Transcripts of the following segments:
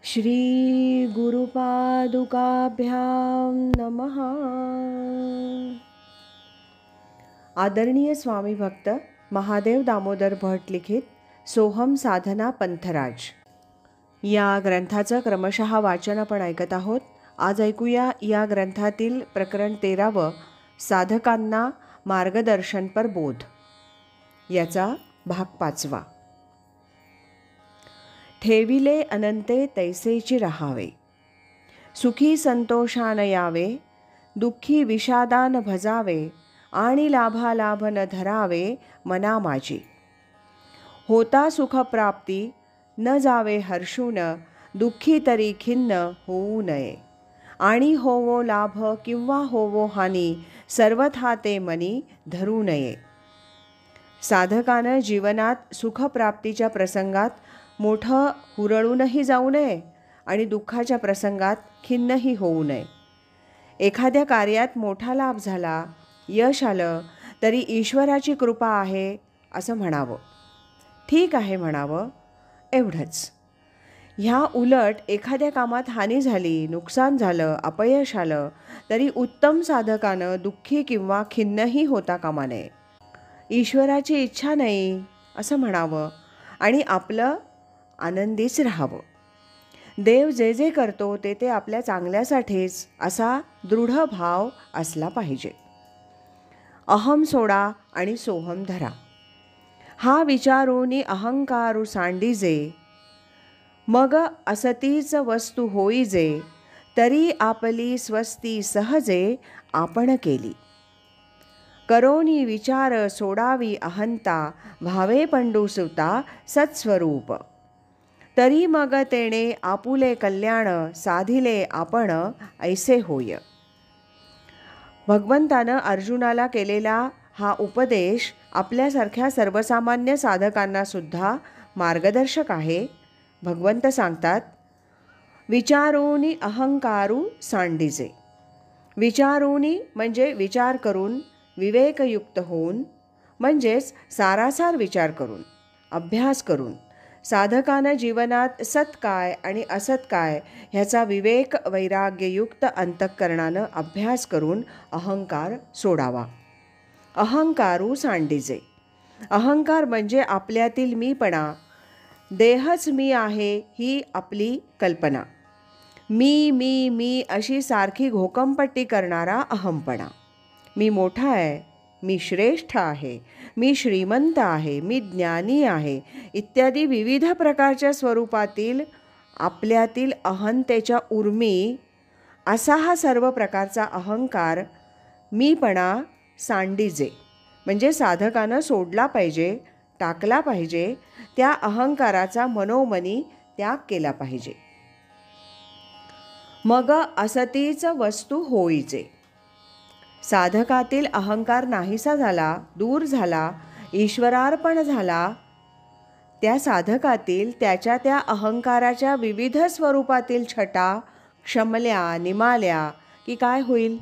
श्री गुरुपादुकाभ्यां नमः। आदरणीय स्वामी भक्त महादेव दामोदर भट लिखित सोहम साधना पंथराज या ग्रंथाचं क्रमशः वाचन आपण ऐकत आहोत. आज ऐकूया या ग्रंथातील प्रकरण 13 साधकांना मार्गदर्शनपर बोध याचा भाग 5. ठेविले अनंते तैसेची रहावे, सुखी संतोषान यावे, दुःखी विषादान भजावे, आणि लाभालाभ न धरावे मना माझी. होता सुखप्राप्ती न जावे हर्षून, दुःखी तरी खिन्न होऊ नये. आणि होवो लाभ किंवा होवो हानी, सर्वथा ते मनी धरू नये. साधकानं जीवनात सुखप्राप्तीच्या प्रसंगात मोठं हुरळूनही जाऊ नये आणि दुःखाच्या प्रसंगात खिन्नही होऊ नये. एखाद्या कार्यात मोठा लाभ झाला, यश आलं तरी ईश्वराची कृपा आहे असं म्हणावं, ठीक आहे म्हणावं, एवढंच. ह्या उलट एखाद्या कामात हानी झाली, नुकसान झालं, अपयश आलं तरी उत्तम साधकानं दुःखी किंवा खिन्नही होता कामा नये. ईश्वराची इच्छा नाही असं म्हणावं आणि आपलं आनंदीच राहावं. देव जे जे करतो ते ते आपल्या चांगल्यासाठीच असा दृढ भाव असला पाहिजे. अहम सोडा आणि सोहम धरा. हा विचारोनी अहंकारू सांडीजे, मग असतीच वस्तू होईजे, तरी आपली स्वस्ती सहजे आपण केली. करोनी विचार सोडावी अहंता, भावे पंडुसुता सत्स्वरूप. तरी मग तेणे आपुले कल्याण, साधिले आपण ऐसे होय. भगवंतानं अर्जुनाला केलेला हा उपदेश आपल्यासारख्या सर्वसामान्य साधकांना सुद्धा मार्गदर्शक आहे. भगवंत सांगतात, विचारोनी अहंकारू सांडीजे. विचारोनी म्हणजे विचार करून, विवेकयुक्त होऊन, म्हणजेच सारासार विचार करून, अभ्यास करून साधकानं जीवनात सत काय आणि असत काय ह्याचा विवेक वैराग्ययुक्त अंतःकरणानं अभ्यास करून अहंकार सोडावा. अहंकारू सांडीजे. अहंकार म्हणजे आपल्यातील मीपणा, देहच मी आहे ही आपली कल्पना, मी मी मी अशी सारखी घोकंपट्टी करणारा अहमपणा. मी मोठा आहे, मी श्रेष्ठ आहे, मी श्रीमंत आहे, मी ज्ञानी आहे इत्यादी विविध प्रकारच्या स्वरूपातील आपल्यातील अहंतेच्या उर्मी असा हा सर्व प्रकारचा अहंकार मीपणा सांडीजे म्हणजे साधकानं सोडला पाहिजे, टाकला पाहिजे. त्या अहंकाराचा मनोमनी त्याग केला पाहिजे. मग असतीच वस्तू होईजे. साधकातील अहंकार नाहीसा झाला, दूर झाला, ईश्वरार्पण झाला. त्या साधकातील त्याच्या त्या अहंकाराच्या विविध स्वरूपातील छटा क्षमल्या निमाल्या की काय होईल?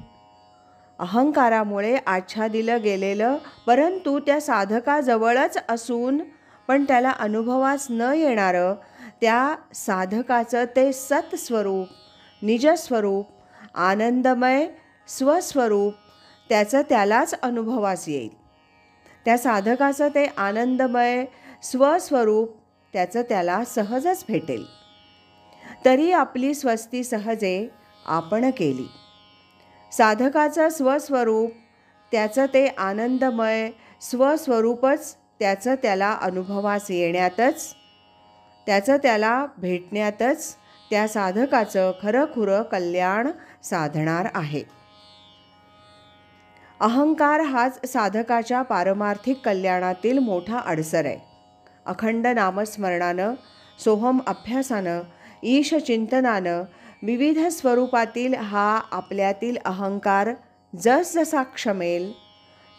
अहंकारामुळे आच्छादिलं गेलेलं परंतु त्या साधकाजवळच असून पण त्याला अनुभवास न येणारं त्या साधकाचं ते सत्स्वरूप, निजस्वरूप, आनंदमय स्वस्वरूप त्याचं त्यालाच अनुभवास येईल. त्या साधकाचं ते आनंदमय स्वस्वरूप त्याचं त्याला सहजच भेटेल. तरी आपली स्वस्ती सहजे आपण केली. साधकाचं स्वस्वरूप त्याचं ते आनंदमय स्वस्वरूपच त्याचं त्याला अनुभवास येण्यातच, त्याचं त्याला भेटण्यातच त्या साधकाचं खरंखुरं कल्याण साधणार आहे. अहंकार हाच साधकाच्या पारमार्थिक कल्याणातील मोठा अडसर आहे. अखंड नामस्मरणानं, सोहम अभ्यासानं, ईशचिंतनानं विविध स्वरूपातील हा आपल्यातील अहंकार जसजसा क्षमेल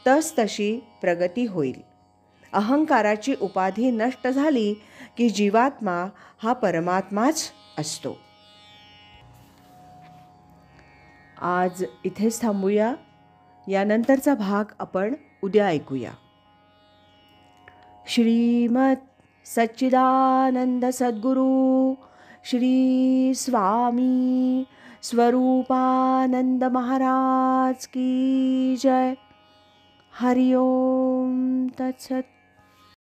तसतशी प्रगती होईल. अहंकाराची उपाधी नष्ट झाली की जीवात्मा हा परमात्माच असतो. आज इथेच थांबूया. यानंतरचा भाग आपण उद्या ऐकूया. श्रीमत सच्चिदानंद सद्गुरू श्री स्वामी स्वरूपानंद महाराज की जय. हरि ओम तत्सत.